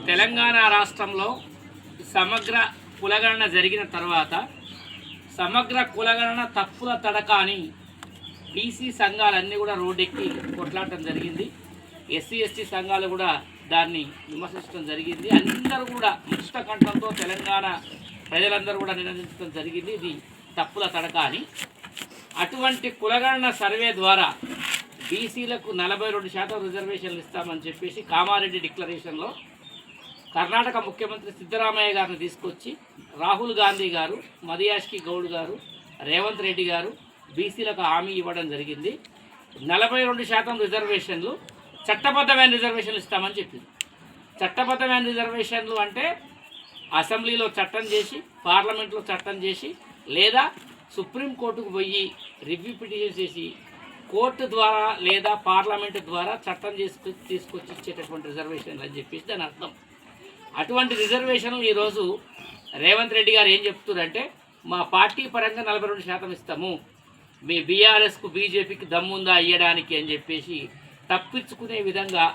తెలంగాణ రాష్ట్రంలో సమగ్ర కులగణన జరిగిన తర్వాత సమగ్ర కులగణన తప్పుల తడక అని బీసీ సంఘాలన్నీ కూడా రోడ్డెక్కి కొట్లాడటం జరిగింది. ఎస్సీ ఎస్టీ సంఘాలు కూడా దాన్ని విమర్శించడం జరిగింది. అందరూ కూడా ముష్ట కంఠంతో తెలంగాణ ప్రజలందరూ కూడా నినదించడం జరిగింది. ఇది తప్పుల తడక అని. అటువంటి కులగణన సర్వే ద్వారా బీసీలకు 42% రిజర్వేషన్లు ఇస్తామని చెప్పేసి కామారెడ్డి డిక్లరేషన్లో కర్ణాటక ముఖ్యమంత్రి సిద్ధరామయ్య గారిని తీసుకొచ్చి రాహుల్ గాంధీ గారు, మదియాష్కి గౌడ్ గారు, రేవంత్ రెడ్డి గారు బీసీలకు హామీ ఇవ్వడం జరిగింది. 42% రిజర్వేషన్లు చట్టబద్ధమైన రిజర్వేషన్లు ఇస్తామని చెప్పింది. చట్టబద్ధమైన రిజర్వేషన్లు అంటే అసెంబ్లీలో చట్టం చేసి, పార్లమెంట్లో చట్టం చేసి, లేదా సుప్రీంకోర్టుకు పోయి రివ్యూ పిటిషన్ చేసి కోర్టు ద్వారా లేదా పార్లమెంటు ద్వారా చట్టం తీసుకొచ్చి ఇచ్చేటటువంటి రిజర్వేషన్లు అని చెప్పేసి దాని అర్థం. అటువంటి రిజర్వేషన్లు ఈరోజు రేవంత్ రెడ్డి గారు ఏం చెప్తున్నారంటే, మా పార్టీ పరంగా 42% ఇస్తాము, మీ బీఆర్ఎస్కు బీజేపీకి దమ్ముందా ఇయ్యడానికి అని చెప్పేసి తప్పించుకునే విధంగా,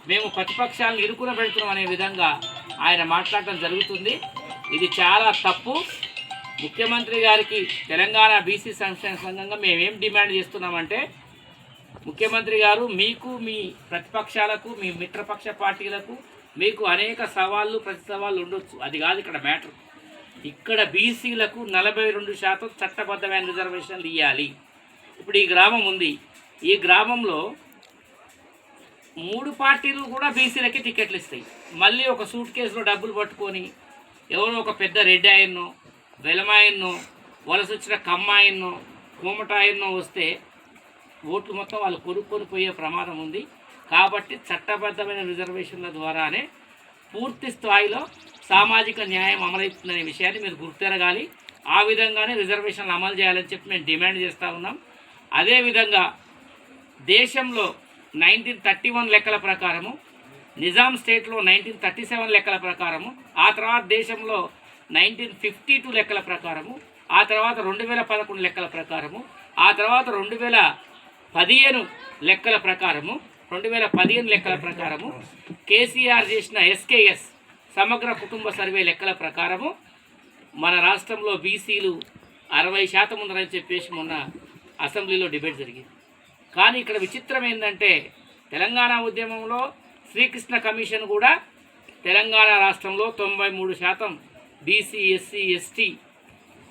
మేము ప్రతిపక్షాలను ఇరుకున పెడుతున్నాం అనే విధంగా ఆయన మాట్లాడటం జరుగుతుంది. ఇది చాలా తప్పు. ముఖ్యమంత్రి గారికి తెలంగాణ బీసీ సంక్షేమ సంఘంగా మేమేం డిమాండ్ చేస్తున్నామంటే, ముఖ్యమంత్రి గారు మీకు, మీ ప్రతిపక్షాలకు, మీ మిత్రపక్ష పార్టీలకు మీకు అనేక సవాళ్ళు, ప్రతి సవాళ్ళు ఉండొచ్చు. అది కాదు ఇక్కడ మ్యాటర్. ఇక్కడ బీసీలకు 42% చట్టబద్ధమైన రిజర్వేషన్లు ఇవ్వాలి. ఇప్పుడు ఈ గ్రామం ఉంది, ఈ గ్రామంలో 3 పార్టీలు కూడా బీసీలకి టికెట్లు ఇస్తాయి. మళ్ళీ ఒక సూట్ కేసులో డబ్బులు పట్టుకొని ఎవరో ఒక పెద్ద రెడ్డి ఆయన్నో, వెలమాయన్నో, వలస వచ్చిన కమ్మాయన్నో, కోమటాయన్నో వస్తే ఓట్లు మొత్తం వాళ్ళు కొనుక్కొని పోయే ప్రమాదం ఉంది. కాబట్టి చట్టబద్ధమైన రిజర్వేషన్ల ద్వారానే పూర్తి స్థాయిలో సామాజిక న్యాయం అమలవుతుందనే విషయాన్ని మీరు గుర్తెరగాలి. ఆ విధంగానే రిజర్వేషన్లు అమలు చేయాలని చెప్పి మేము డిమాండ్ చేస్తూ ఉన్నాం. అదేవిధంగా దేశంలో 1931 లెక్కల ప్రకారము, నిజాం స్టేట్లో 1937 లెక్కల ప్రకారము, ఆ తర్వాత దేశంలో 1952 లెక్కల ప్రకారము, ఆ తర్వాత 2011 లెక్కల ప్రకారము, ఆ తర్వాత 2015 లెక్కల ప్రకారము, 2015 లెక్కల ప్రకారము, కేసీఆర్ చేసిన ఎస్కేఎస్ సమగ్ర కుటుంబ సర్వే లెక్కల ప్రకారము మన రాష్ట్రంలో బీసీలు 60% ఉన్నారని చెప్పేసి మొన్న అసెంబ్లీలో డిబేట్ జరిగింది. కానీ ఇక్కడ విచిత్రం ఏంటంటే, తెలంగాణ ఉద్యమంలో శ్రీకృష్ణ కమిషన్ కూడా తెలంగాణ రాష్ట్రంలో 93% బీసీ, ఎస్సీ, ఎస్టీ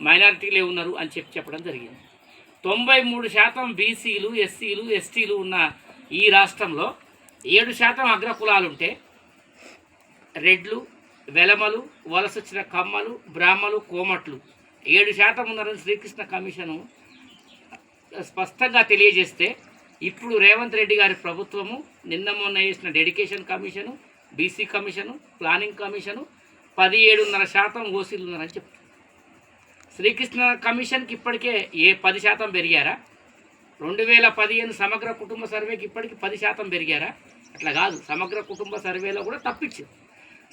మైనారిటీలే ఉన్నారు అని చెప్పడం జరిగింది. 93% బీసీలు, ఎస్సీలు, ఎస్టీలు ఉన్న ఈ రాష్ట్రంలో 7% అగ్రకులాలుంటే రెడ్లు, వెలమలు, వలసొచ్చిన కమ్మలు, బ్రాహ్మలు, కోమట్లు 7% ఉన్నారని శ్రీకృష్ణ కమిషను స్పష్టంగా తెలియజేస్తే, ఇప్పుడు రేవంత్ రెడ్డి గారి ప్రభుత్వము నిన్న మొన్న చేసిన dedication commission, BC commission, planning commission 17.5% ఓసీలు ఉన్నారని చెప్తారు. శ్రీకృష్ణ కమిషన్కి ఇప్పటికే 10% పెరిగారా? 2015 సమగ్ర కుటుంబ సర్వేకి ఇప్పటికి 10% పెరిగారా? అట్లా కాదు. సమగ్ర కుటుంబ సర్వేలో కూడా తప్పిచ్చారు.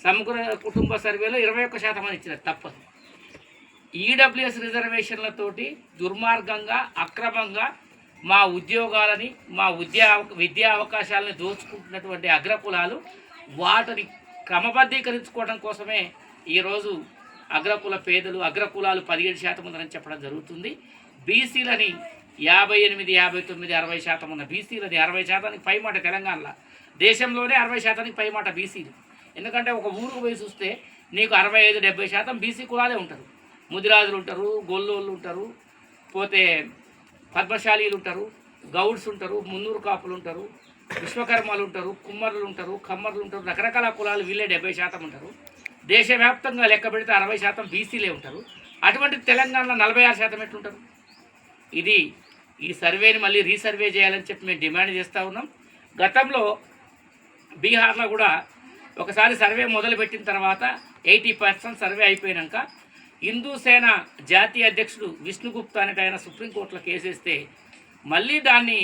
సమగ్ర కుటుంబ సర్వేలో 21% అని ఇచ్చారు, తప్పదు. ఈడబ్ల్యూఎస్ రిజర్వేషన్లతోటి దుర్మార్గంగా, అక్రమంగా మా ఉద్యోగాలని, మా విద్యా అవకాశాలని దోచుకుంటున్నటువంటి అగ్రకులాలు వాటిని క్రమబద్ధీకరించుకోవడం కోసమే ఈరోజు అగ్రకుల పేదలు, అగ్రకులాలు 17% ఉందని చెప్పడం జరుగుతుంది. బీసీలని 58, 59, 60% ఉన్న బీసీలని 60%కి పైమాట తెలంగాణలో, దేశంలోనే 60%కి పైమాట బీసీలు. ఎందుకంటే ఒక ఊరుకు పోయి చూస్తే నీకు 65, 70% బీసీ కులాలే ఉంటారు. ముదిరాజులు ఉంటారు, గొల్లోళ్ళు ఉంటారు, పోతే పద్మశాలీలు ఉంటారు, గౌడ్స్ ఉంటారు, మున్నూరు కాపులు ఉంటారు, విశ్వకర్మలు ఉంటారు, కుమ్మరులు ఉంటారు, కమ్మరులు ఉంటారు, రకరకాల కులాలు వీళ్ళే 70% ఉంటారు. దేశవ్యాప్తంగా లెక్క పెడితే 60% బీసీలే ఉంటారు. అటువంటి తెలంగాణలో 46% ఎట్లుంటారు? ఇది ఈ సర్వేని మళ్ళీ రీసర్వే చేయాలని చెప్పి మేము డిమాండ్ చేస్తూ ఉన్నాం. గతంలో బీహార్లో కూడా ఒకసారి సర్వే మొదలుపెట్టిన తర్వాత 80% సర్వే అయిపోయాక హిందూ సేన జాతీయ అధ్యక్షుడు విష్ణుగుప్తా అనేట ఆయన సుప్రీంకోర్టులో కేసేస్తే మళ్ళీ దాన్ని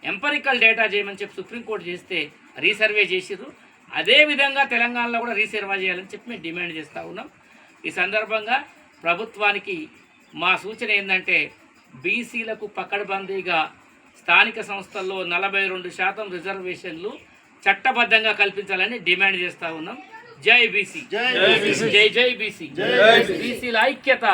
ఎంపరికల్ డేటా చేయమని చెప్పి సుప్రీంకోర్టు చేస్తే రీసర్వే చేసిర్రు. అదేవిధంగా తెలంగాణలో కూడా రీసర్వే చేయాలని చెప్పి మేము డిమాండ్ చేస్తూ ఉన్నాం. ఈ సందర్భంగా ప్రభుత్వానికి మా సూచన ఏంటంటే, బీసీలకు పకడ్బందీగా స్థానిక సంస్థల్లో 42% రిజర్వేషన్లు చట్టబద్ధంగా కల్పించాలని డిమాండ్ చేస్తూ ఉన్నాం. జై బీసీ, జై జై బీసీ, బీసీల ఐక్యత.